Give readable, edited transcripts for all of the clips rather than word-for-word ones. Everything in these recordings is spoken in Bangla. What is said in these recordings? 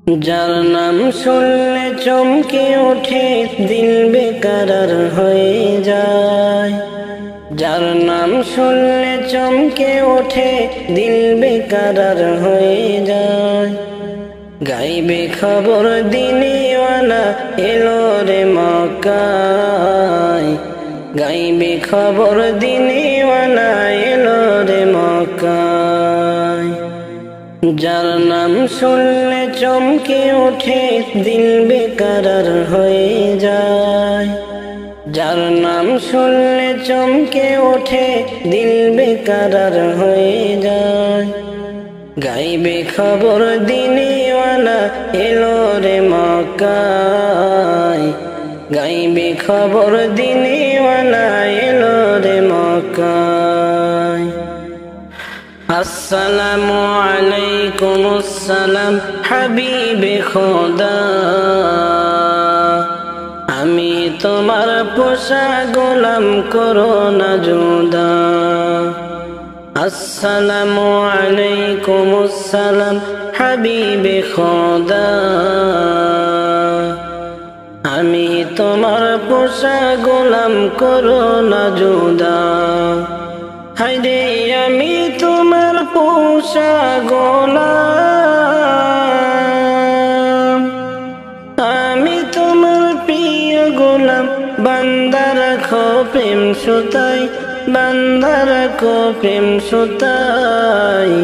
যার নাম শুনলে চমকে ওঠে দিল বেকরার হয়ে যায়। যার নাম শুনলে চমকে ওঠে দিল বেকরার হয়ে যায়। গাইবে খবর দিনেওয়ালা এলো রে মক্কায়। গাইবে খবর দিনেওয়ালা এলো রে মক্কায়। যার নাম শুনলে চমকে ওঠে দিল বেকরার হয়ে যায়। যার নাম শুনলে চমকে ওঠে দিল বেকরার হয়ে যায়। গাইবে খবর দিনেওয়ালা এলো রে মক্কায়। গাইবে খবর দিনেওয়ালা এলো রে মক্কায়। আসসালামু আলাইকুম আসসালাম হাবিবে খোদা, আমি তোমার পোষা গোলাম করো না জুদা। আসসালামু আলাইকুম আসসালাম হাবিবে খোদা, আমি তোমার পোষা গোলাম করো না জুদা। হায়রে আমি তোমার পোষা গোলাম, আমি তোমার প্রিয় গোলাম। বান্দা রাখো প্রেম সুতায়, বান্দা রাখো প্রেম সুতায়।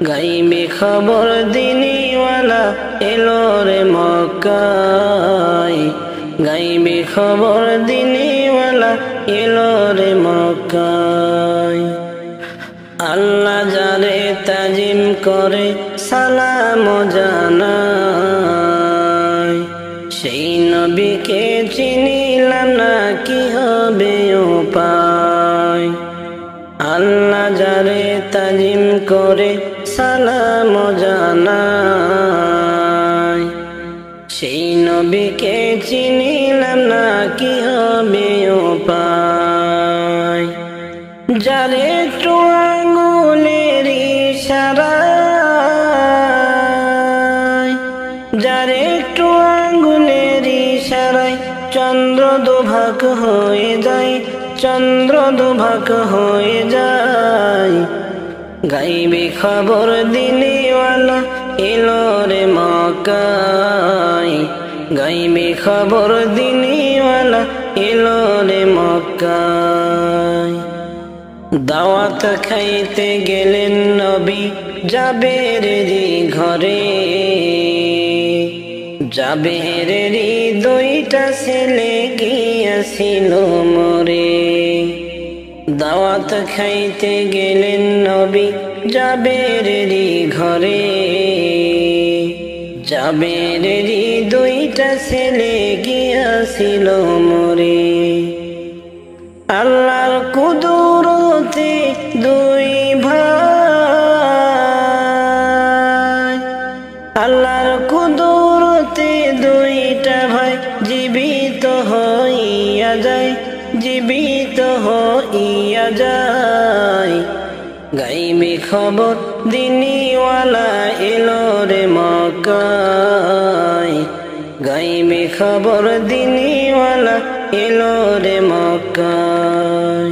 গাইবে খবর দিনেওয়ালা এলো রে মক্কায়। গাইবে খবর দিনেওয়ালা এলো রে মক্কায়। আল্লাহ যারে তাজিম করে সালাম জানায়, সেই নবীকে চিনিলাম না কি হবে উপায়। আল্লাহ যারে তাজিম করে সালাম জানায়, সেই নবীকে চিনিলাম না কি হবে উপায়। যারে একটু আঙ্গুলের ইশারায়, যারে একটু আঙ্গুলের ইশারায় চন্দ্র দুভাগ হয়ে যায়, চন্দ্র দুভাগ হয়ে যায়। গাইবে খবর দিনেওয়ালা এলো রে মক্কায়। গাইবে খবর দিনেওয়ালা এলো রে মক্কায়। দাওয়াত খাইতে গেলেন নবী জাবেরেরই ঘরে, জাবেরেরই দুইটা ছেলে গিয়াছিল মরে। দাওয়াত খাইতে গেলেন নবী জাবেরেরই ঘরে, জাবেরেরই দুইটা ছেলে গিয়াছিল মরে। আল্লাহর কুদরতে দুই ভাই, আল্লাহর কুদরতে দুইটা ভাই জীবিত হইয়া যায়, জীবিত হইয়া যায়। গাইবে খবর দিনেওয়ালা এলো রে মক্কায়। গাইবে খবর দিনেওয়ালা এলো রে মক্কায়।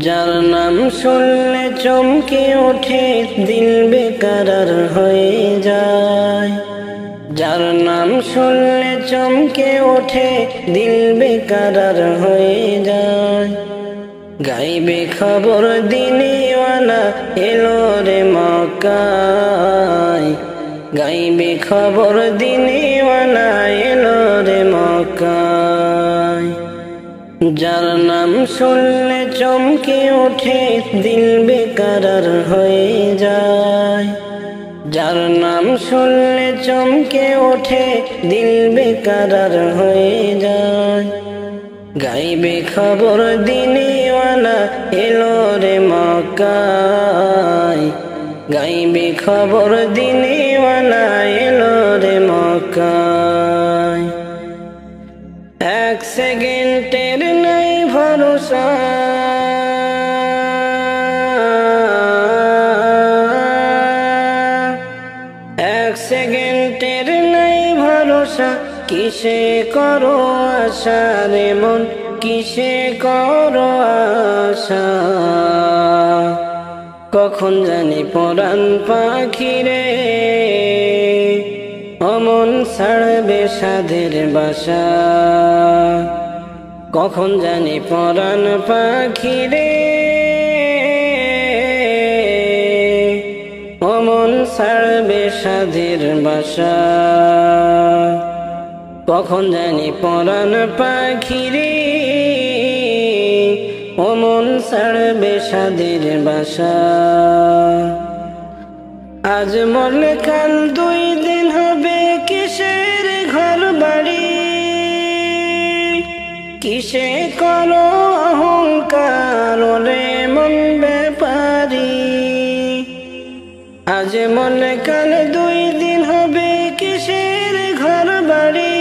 যার নাম শুনলে চমকে ওঠে দিল বেকরার হয়ে যায়। যার নাম শুনলে চমকে ওঠে দিল বেকরার হয়ে যায়। গাইবে খবর দিনেওয়ালা এলো রে মক্কায়। গাইবে খবর দিনেওয়ালা এলো রে মক্কায়। যার নাম শুনলে চমকে ওঠে দিল বেকরার হয়ে যায়। যার নাম শুনলে চমকে ওঠে দিল বেকরার হয়ে যায়। গাইবে খবর দিনেওয়ালা এলো রে মক্কায়। গাইবে খবর দিনেওয়ালা এলো রে মক্কায়। এক সেকেন্ডের নাই ভরসা, এক সেকেন্ডের নাই ভরসা, কিসে করো আশা রে মন, কিসে করো আশা। কখন জানি পরাণ পাখিরে অমন ছাড়বে সাধের বাসা। কখন জানি পরাণ পাখিরে অমন ছাড়বে সাধের বাসা। কখন জানি পরাণ পাখিরে অমন ছাড়বে সাধের বাসা। আজ মরলে কাল 2 দিন হবে, কিসের ঘর বাড়ি, কিসে করো অহংকার রে মন ব্যাপারী। আজ মরলে কাল 2 দিন হবে, কিসের ঘর বাড়ি,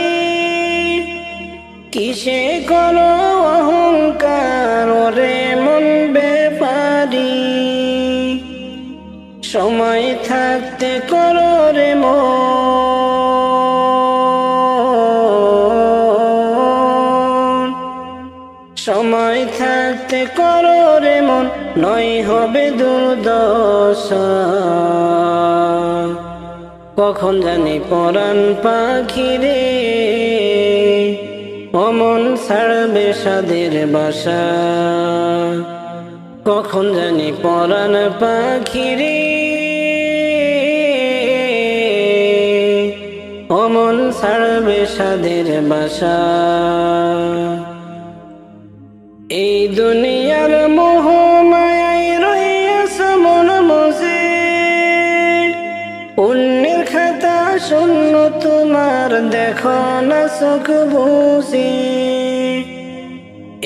কিসে করো অহংকার রে মন ব্যাপারী। সময় থাকতে করো রে মন, সময় থাকতে করো রে মন, নয় হবে দুর্দশা। কখন জানি পরাণ পাখিরে অমন ছাড়বে সাধের বাসা। কখন জানি পরাণ পাখিরে অমন ছাড়বে সাধের বাসা। এই দুনিয়ার মোহ মায়ায় রহিয়াছে মন মজে, পুণ্যের খাতা শূন্য তোমার দেখো না চোখ বুঝে।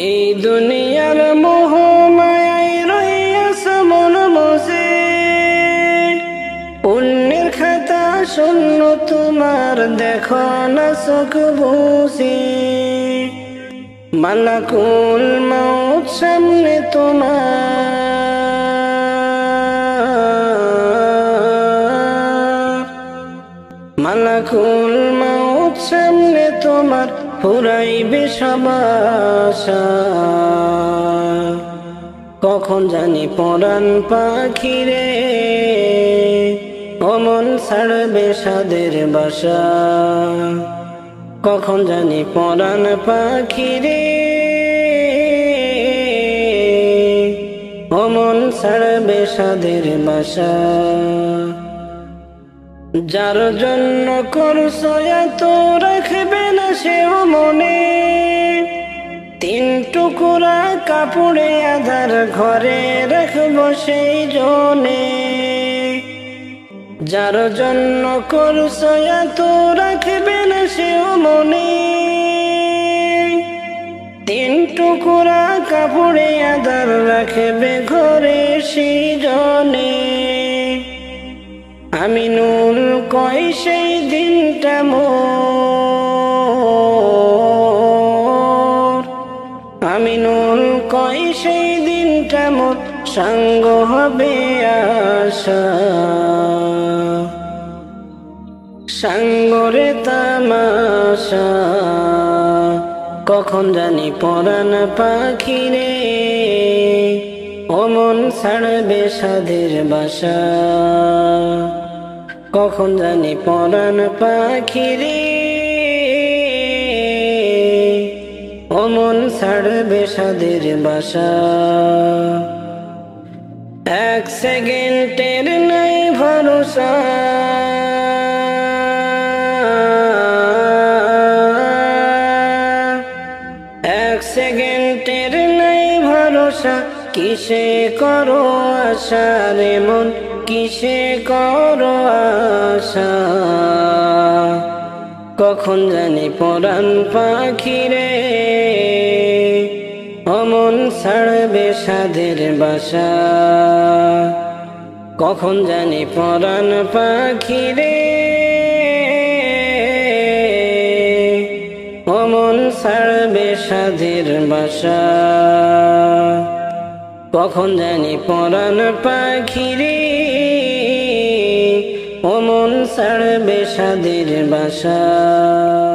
এই দুনিয়ার মোহ মায়ায় রহিয়াছে মন মজে, পুণ্যের খাতা শূন্য তোমার দেখো না চোখ বুঝে। মালাকুল মউত সামনে তোমার, মালাকুল মউত সামনে তোমার ফুরাইবে সব আশা। কখন জানি পরাণ পাখিরে অমন ছাড়বে সাধের বাসা। কখন জানি পরাণ পাখিরে অমন ছাড়বে সাধের বাসা। যার জন্য করছো এত রাখবে না সেও মনে, 3 টুকরা কাপড়ে আধার ঘরে রাখবো সেই জনে। যার জন্য করছো এত রাখবে না সেও মনে, 3 টুকরা কাপড়ে আধার রাখবে ঘরে সেই জনে। আমিনুল কয় সেই দিনটা মোর, আমিনুল কয় সেই দিনটা মোর সঙ্গ হবে আশা। সঙ্গরে তামাশা। কখন জানি পরাণ পাখিরে অমন ছাড়বে সাধের বাসা। কখন জানি পরাণ পাখিরে অমন ছাড়বে সাধের বাসা। 1 সেকেন্ডের নাই ভরসা, সেকেন্ডের নাই ভরসা, কিসে করো আশা রে মন, কিসে করো আশা। কখন জানি পরাণ পাখিরে অমন ছাড়বে সাধের বাসা। কখন জানি পরাণ পাখিরে অমন ছাড়বে সাধের বাসা। কখন জানি পরাণ পাখিরে অমন ছাড়বে সাদের বাসা।